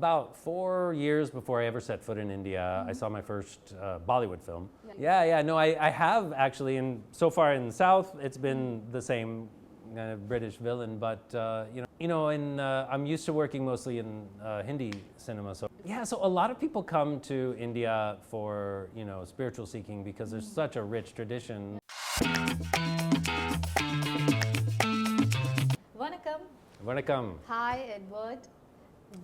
about 4 years before I ever set foot in India, I saw my first Bollywood film. No, I have actually, and so far in the South, it's been the same kind of British villain, but and I'm used to working mostly in Hindi cinema. So a lot of people come to India for spiritual seeking because there's such a rich tradition. Vanakkam. Vanakkam. Hi, Edward.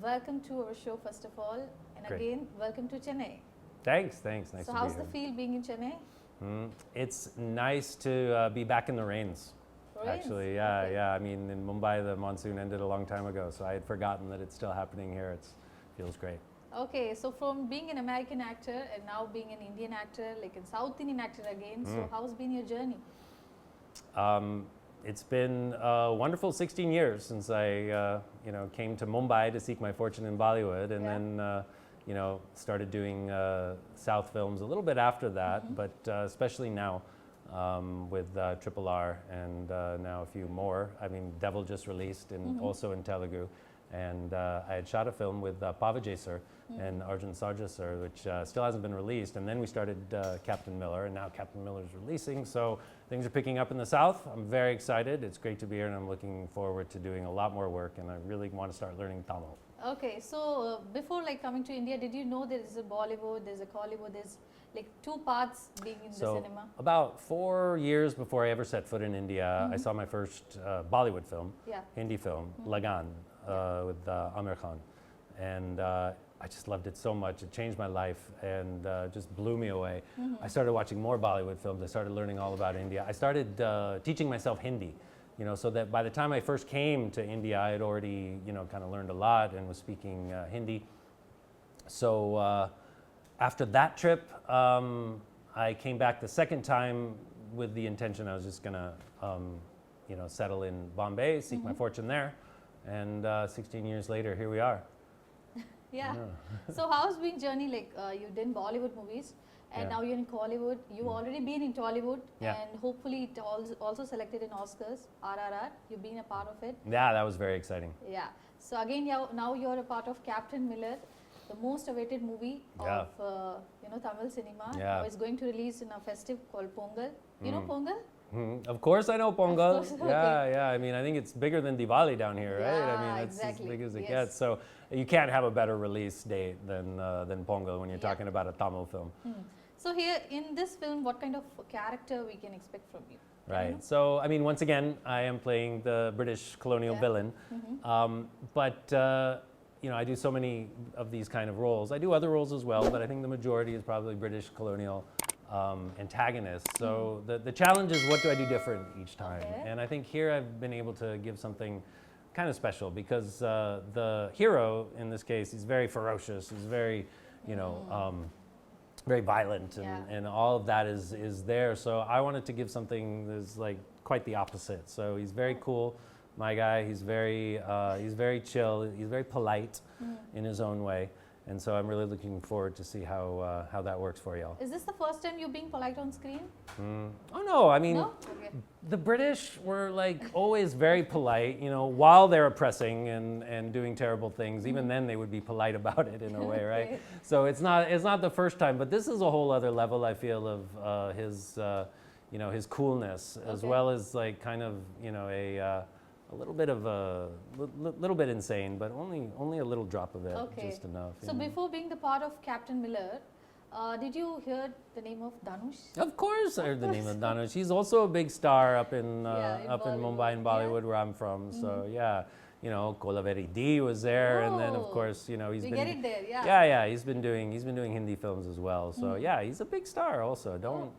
Welcome to our show, first of all. And Great. Again, welcome to Chennai. Thanks. Nice to be here. So how's the feel being in Chennai? It's nice to be back in the rains. Actually, Okay. I mean, in Mumbai, the monsoon ended a long time ago, so I had forgotten that it's still happening here. It feels great. Okay, so from being an American actor and now being an Indian actor, like a South Indian actor again, so how's been your journey? It's been a wonderful 16 years since I, came to Mumbai to seek my fortune in Bollywood, and then, started doing South films a little bit after that, but especially now with Triple R and now a few more. I mean, Devil just released, and also in Telugu, and I had shot a film with Pavijay sir and Arjun Sarja sir, which still hasn't been released. And then we started Captain Miller, and now Captain Miller is releasing. So things are picking up in the South. I'm very excited. It's great to be here, and I'm looking forward to doing a lot more work. And I really want to start learning Tamil. Okay, so before coming to India, did you know there is a Bollywood, there's a Hollywood, there's like two paths being in the cinema? About 4 years before I ever set foot in India, I saw my first Bollywood film, Hindi film, Lagan, with Amir Khan. And I just loved it so much. It changed my life and just blew me away. I started watching more Bollywood films. I started learning all about India. I started teaching myself Hindi, so that by the time I first came to India, I had already, kind of learned a lot and was speaking Hindi. So after that trip, I came back the second time with the intention I was just gonna, settle in Bombay, seek my fortune there. And 16 years later, here we are. Yeah. So how's been journey? You did Bollywood movies, and now you're in Hollywood. You've already been in Tollywood, and hopefully it also selected in Oscars, RRR. You've been a part of it. Yeah, that was very exciting. Yeah. So again, now you're a part of Captain Miller, the most awaited movie of Tamil cinema. Now it's going to release in a festive called Pongal. You know Pongal? Of course I know Pongal. Of course, Yeah. I mean, I think it's bigger than Diwali down here, right? I mean, it's as big as it gets. So you can't have a better release date than Pongal when you're talking about a Tamil film. So here in this film, what kind of character we can expect from you? Right. So, I mean, once again, I am playing the British colonial villain. But I do so many of these kind of roles. I do other roles as well, but I think the majority is probably British colonial antagonist. So the challenge is, what do I do different each time? And I think here I've been able to give something kind of special, because the hero in this case is very ferocious. He's very, very violent, and all of that is there. So I wanted to give something that's like quite the opposite. So he's very cool, my guy. He's very chill. He's very polite in his own way. And so I'm really looking forward to see how that works for y'all. Is this the first time you're being polite on screen? Oh no, I mean, the British were always very polite, while they're oppressing and doing terrible things. Even then they would be polite about it in a way, right? So it's not the first time, but this is a whole other level, I feel, of his coolness, as well as a little bit of a little bit insane, but only a little drop of it, just enough. So before being the part of Captain Miller, did you hear the name of Dhanush? Of course, I heard the name of Dhanush. He's also a big star up in Mumbai and Bollywood, where I'm from. So Kolaveri D was there, and then of course he's been get it there, he's been doing Hindi films as well. So he's a big star also.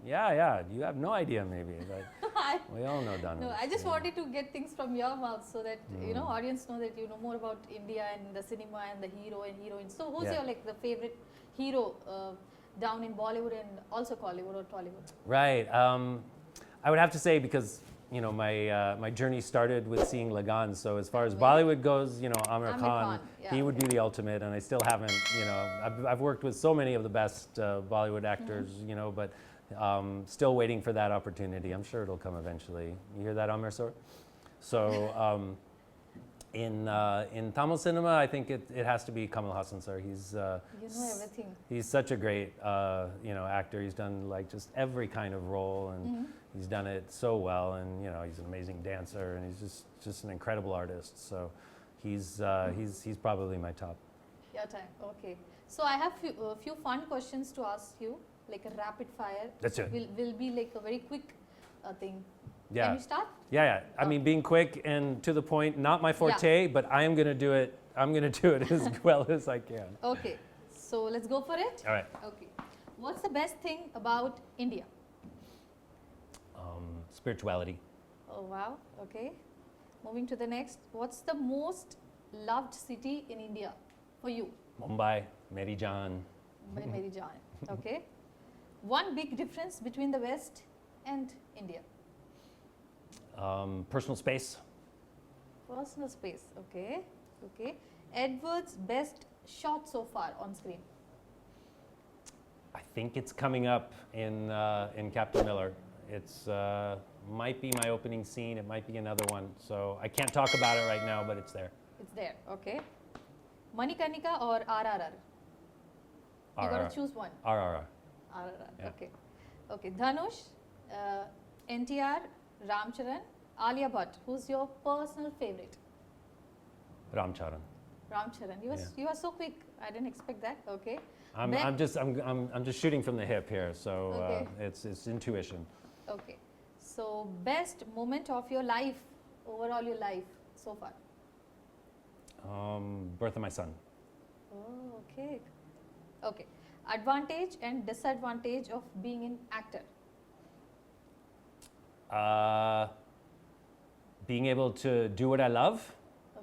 You have no idea maybe, but we all know Dhanush. No, I just wanted to get things from your mouth so that audience know that you know more about India and the cinema and the hero and heroine. So who's your the favorite hero down in Bollywood and also Hollywood or Tollywood? Right. I would have to say, because my journey started with seeing Lagan. So as far as Bollywood goes, Amir Khan, he would be the ultimate, and I still haven't. I've worked with so many of the best Bollywood actors, but still waiting for that opportunity. I'm sure it'll come eventually. You hear that, Amir sir? So In Tamil cinema, I think it has to be Kamal Hassan, sir. He's You know everything. he's such a great actor. He's done like just every kind of role, and he's done it so well. And he's an amazing dancer, and he's just an incredible artist. So he's probably my top. Your time. Okay. So I have few fun questions to ask you, like a rapid fire. That's it. Will be like a very quick thing. Yeah. Can you start? Yeah. I mean, being quick and to the point, not my forte, but I am going to do it. I'm going to do it as well as I can. Okay. So let's go for it. All right. Okay. What's the best thing about India? Spirituality. Oh wow. Okay. Moving to the next. What's the most loved city in India for you? Mumbai, Mary Jaan. Mary Jaan. Okay. One big difference between the West and India. Personal space. Personal space. Okay. Okay. Edward's best shot so far on screen. I think it's coming up in Captain Miller. It's might be my opening scene. It might be another one. So I can't talk about it right now, but it's there. It's there. Okay. Manikarnika or RRR? You got to choose one. RRR. RRR. Yeah. Okay. Okay. Dhanush, NTR, Ramcharan, Alia Bhatt. Who's your personal favorite? Ramcharan. Ramcharan. You are so quick. I didn't expect that. Okay. I'm just shooting from the hip here, so Okay. It's intuition. Okay. So best moment of your life, overall your life so far. Birth of my son. Oh, okay. Okay. Advantage and disadvantage of being an actor. Being able to do what I love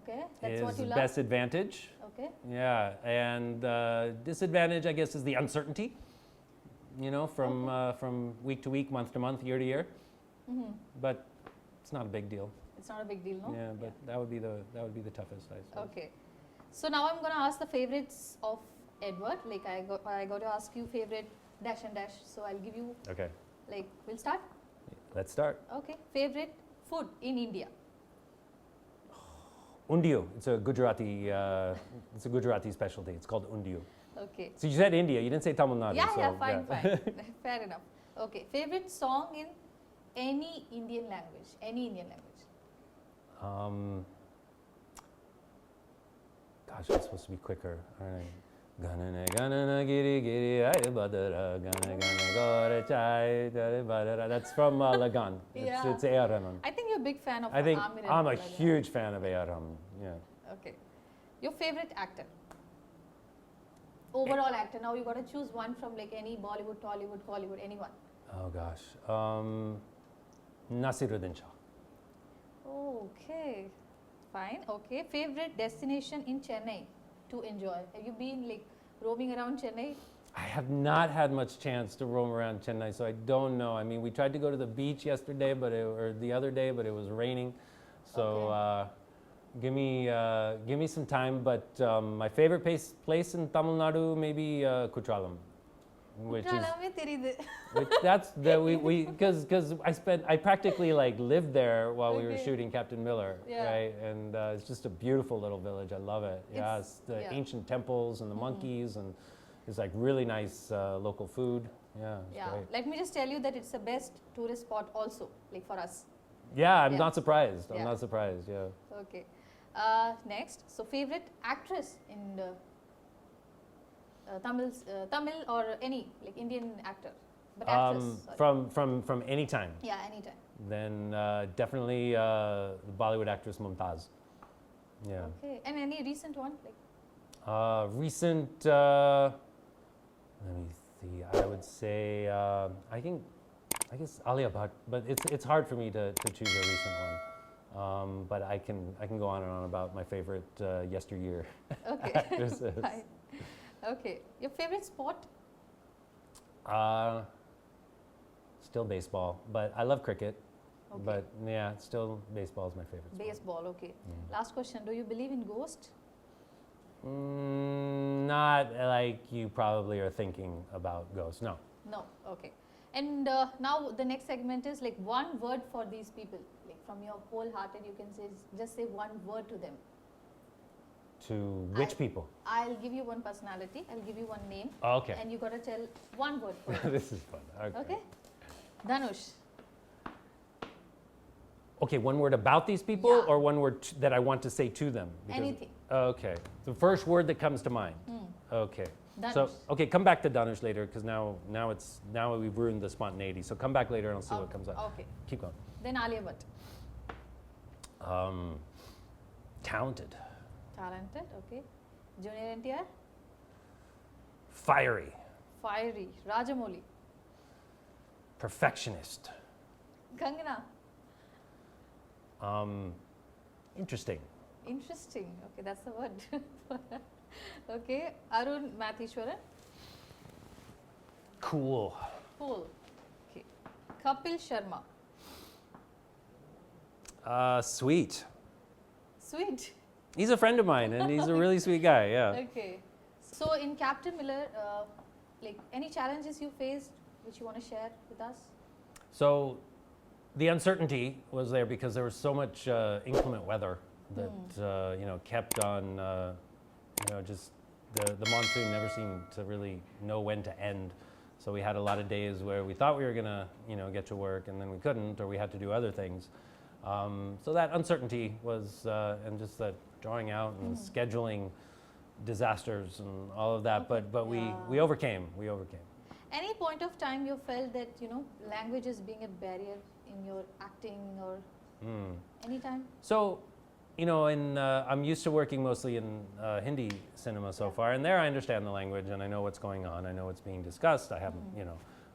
Okay. That's is what you the love. best advantage. Okay. Yeah, and disadvantage, I guess, is the uncertainty. From week to week, month to month, year to year. Mm-hmm. But it's not a big deal. It's not a big deal, no? Yeah, but that would be the toughest, I suppose. Okay. So now I'm going to ask the favorites of Edward. Like I got to ask you favorite dash and dash. So I'll give you. Okay. Like we'll start. Let's start. Okay. Favorite food in India. Undiyo. It's a Gujarati specialty. It's called undiyo. Okay. So you said India. You didn't say Tamil Nadu. Yeah, so, yeah, fine. Fair enough. Okay. Favorite song in any Indian language. Any Indian language. Gosh, it's supposed to be quicker. All right. Ganana ganana giri giri ay badara gana gana gore chai dare badara. That's from Lagan. Yeah. It's A.R. Rahman. I think you're a big fan of I think Amir I'm a Abdul Rahman. huge fan of A.R. Rahman. Yeah. Okay. Your favorite actor? Overall actor. Now you got to choose one from like any Bollywood, Tollywood, Hollywood, anyone. Oh gosh. Nasiruddin Shah. Okay. Fine. Okay. Favorite destination in Chennai to enjoy? Have you been like roaming around Chennai? I have not had much chance to roam around Chennai, so I don't know. I mean, we tried to go to the beach yesterday, or the other day, but it was raining. So give me some time. But my favorite place in Tamil Nadu, maybe Kutralam, which that's because I practically like lived there while we were shooting Captain Miller, right? And it's just a beautiful little village. I love it. Yeah, it's the ancient temples and the monkeys, and it's like really nice local food. Yeah, yeah. great. Let me just tell you that it's the best tourist spot also, like for us. Yeah, I'm not surprised. I'm Yeah. not surprised. Yeah. Okay. Next, so favorite actress in the Tamil or any like Indian actor, but actress. Sorry. From any time. Yeah, anytime. Then definitely the Bollywood actress Mumtaz. Yeah. Okay, and any recent one like? Recent. Let me see. I would say I guess Alia Bhatt, but it's hard for me to choose a recent one. But I can go on and on about my favorite yesteryear Okay. actresses. Fine. Okay, your favorite sport? Still baseball, but I love cricket. Okay. But yeah, still baseball is my favorite sport. Baseball. Okay. Last question: do you believe in ghosts? Not like you probably are thinking about ghosts. No. No. Okay. And now the next segment is like one word for these people, like from your whole heart, and you can say just say one word to them. To which people? I'll give you one personality. I'll give you one name. Okay. And you got to tell one word for it. This is fun. Okay. Dhanush. Okay, one word about these people, Yeah. or one word that I want to say to them? Anything. Okay. The first word that comes to mind. Okay. Dhanush. So okay, come back to Dhanush later because now we've ruined the spontaneity. So come back later and I'll see what comes up. Okay. Keep going. Then Alia Bhatt. Talented. Talented. Okay. Junior NTR. Fiery. Fiery. Rajamouli. Perfectionist. Kangana. Interesting. Interesting. Okay, that's the word. Okay. Arun Mathishwaran. Cool. Cool. Okay. Kapil Sharma. Sweet. Sweet. He's a friend of mine and he's a really sweet guy, yeah. Okay. So in Captain Miller, like any challenges you faced which you want to share with us? So the uncertainty was there because there was so much inclement weather that kept on, just the monsoon never seemed to really know when to end. So we had a lot of days where we thought we were gonna, get to work and then we couldn't, or we had to do other things. So that uncertainty was, and just that drawing out and scheduling disasters and all of that. Okay. But we overcame. We overcame. Any point of time you felt that language is being a barrier in your acting or any time? So, I'm used to working mostly in Hindi cinema so far, and there I understand the language and I know what's going on. I know what's being discussed. I have,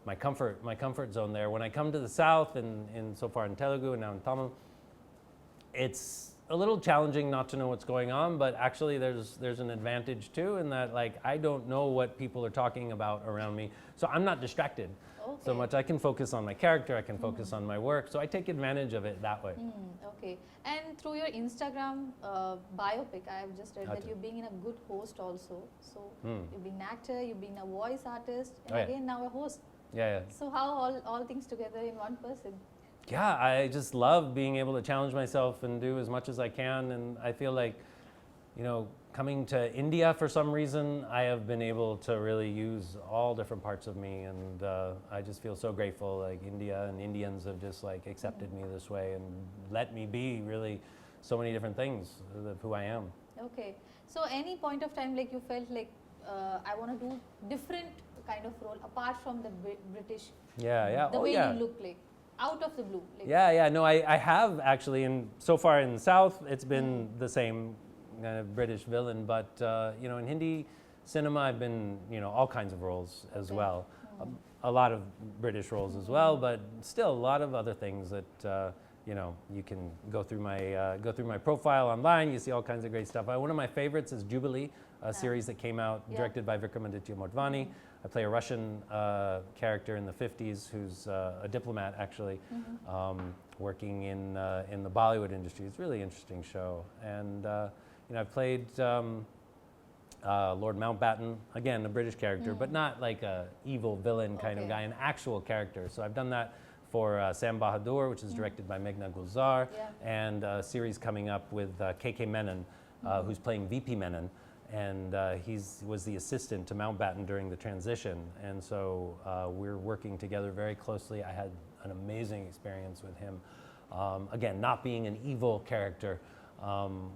my comfort zone there. When I come to the South, and so far in Telugu and now in Tamil, it's a little challenging not to know what's going on, but actually there's an advantage too in that, like, I don't know what people are talking about around me, so I'm not distracted so much. I can focus on my character, I can focus on my work, so I take advantage of it that way. Okay. And through your Instagram biopic, I have just read that you're being a good host also. So you've been an actor, you've been a voice artist, and again now a host. Yeah. So how all things together in one person? Yeah, I just love being able to challenge myself and do as much as I can, and I feel like, coming to India for some reason, I have been able to really use all different parts of me, and I just feel so grateful. Like India and Indians have just like accepted me this way and let me be really so many different things of who I am. Okay. So any point of time like you felt like I want to do different kind of role apart from the British? Yeah. The way you look like. Out of the blue. Like Yeah. No, I have actually, and so far in the South, it's been the same kind of British villain, but in Hindi cinema, I've been all kinds of roles as well. A lot of British roles as well, but still a lot of other things that you can go through my profile online. You see all kinds of great stuff. One of my favorites is Jubilee, a series that came out directed by Vikramaditya Motwani. I play a Russian character in the 50s who's a diplomat, actually, working in the Bollywood industry. It's a really interesting show. And I've played Lord Mountbatten, again, a British character, but not like a evil villain kind of guy, an actual character. So I've done that for Sam Bahadur, which is directed by Meghna Gulzar, and a series coming up with KK Menon, who's playing VP Menon. And he was the assistant to Mountbatten during the transition. And so we're working together very closely. I had an amazing experience with him. Again, not being an evil character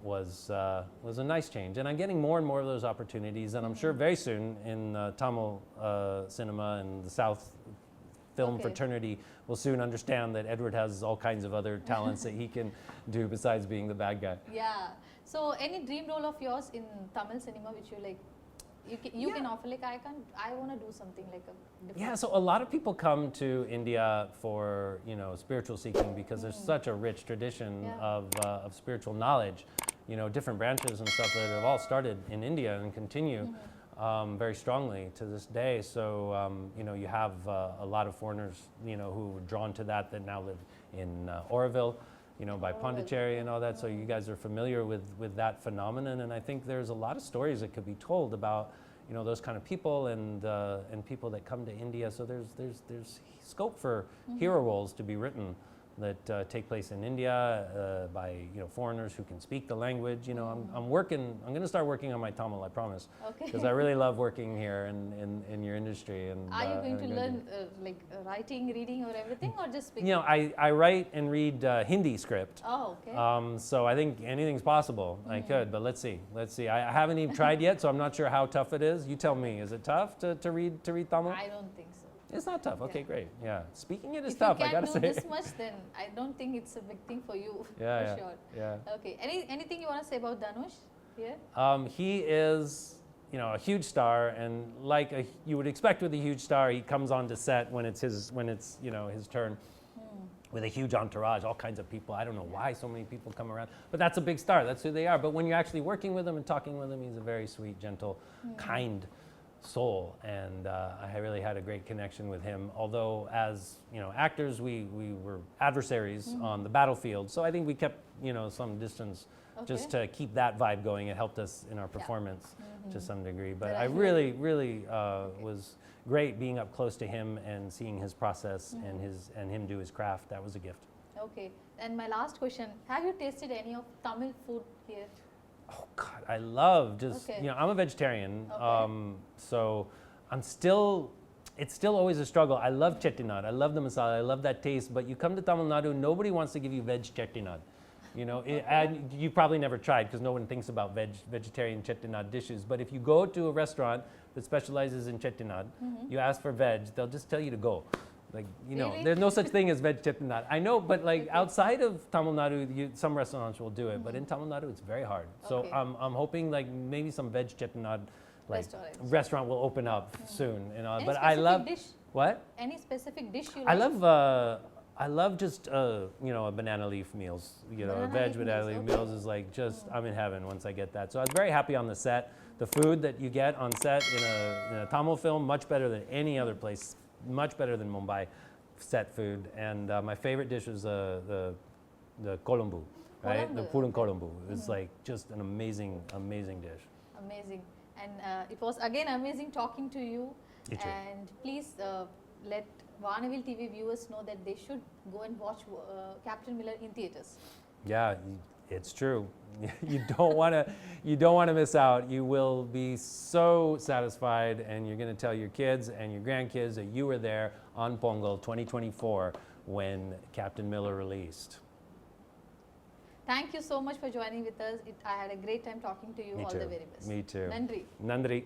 was a nice change. And I'm getting more and more of those opportunities. And I'm sure very soon in Tamil cinema and the South film fraternity will soon understand that Edward has all kinds of other talents that he can do besides being the bad guy. Yeah. So any dream role of yours in Tamil cinema which you like, you can offer, like I want to do something like a different. Yeah, so a lot of people come to India for spiritual seeking because there's such a rich tradition of spiritual knowledge, different branches and stuff that have all started in India and continue very strongly to this day. So you have a lot of foreigners who were drawn to that now live in Oroville. By Pondicherry and all that, so you guys are familiar with that phenomenon, and I think there's a lot of stories that could be told about those kind of people and people that come to India. So there's scope for hero roles to be written that take place in India by foreigners who can speak the language. I'm going to start working on my Tamil, I promise, because I really love working here in your industry. And are you going to learn writing, reading, or everything, or just speaking? I write and read Hindi script. Oh, okay. So I think anything's possible. I could, but let's see. I haven't even tried yet, so I'm not sure how tough it is. You tell me. Is it tough to read Tamil? I don't think so. It's not tough. Okay, great. Yeah, speaking it is if tough. you I gotta can't say. do this much, then I don't think it's a big thing for you. Yeah, for sure. Yeah. Okay. Anything you want to say about Dhanush here? He is, a huge star, and like you would expect with a huge star, he comes onto set when it's his turn. With a huge entourage, all kinds of people. I don't know why so many people come around, but that's a big star. That's who they are. But when you're actually working with him and talking with him, he's a very sweet, gentle, kind soul, and I really had a great connection with him. Although, as actors, we were adversaries on the battlefield, so I think we kept some distance just to keep that vibe going. It helped us in our performance to some degree. But I really was great being up close to him and seeing his process and him do his craft. That was a gift. Okay. And my last question: have you tasted any of Tamil food here? Oh God, I love just I'm a vegetarian, so it's still always a struggle. I love chettinad, I love the masala, I love that taste. But you come to Tamil Nadu, nobody wants to give you veg chettinad. And you probably never tried because no one thinks about vegetarian chettinad dishes. But if you go to a restaurant that specializes in chettinad, you ask for veg, they'll just tell you to go. Really? There's no such thing as veg chettinad. I know, but outside of Tamil Nadu, some restaurants will do it, but in Tamil Nadu, it's very hard. So I'm hoping maybe some veg chettinad restaurant will open up soon. Any but I love dish? What? Any specific dish you like? I love just a banana leaf meals. Banana leaf meals is I'm in heaven once I get that. So I was very happy on the set. The food that you get on set in a Tamil film, much better than any other place. Much better than Mumbai set food. And my favorite dish is the kolombu, right? The purun kolombu. It's just an amazing dish. Amazing. And it was again amazing talking to you. You too. And please let Vaanavil TV viewers know that they should go and watch Captain Miller in theaters. Yeah, it's true. You don't want to miss out. You will be so satisfied, and you're going to tell your kids and your grandkids that you were there on Pongal 2024 when Captain Miller released. Thank you so much for joining with us. I had a great time talking to you. Me All too. the very best. Me too. Nandri. Nandri.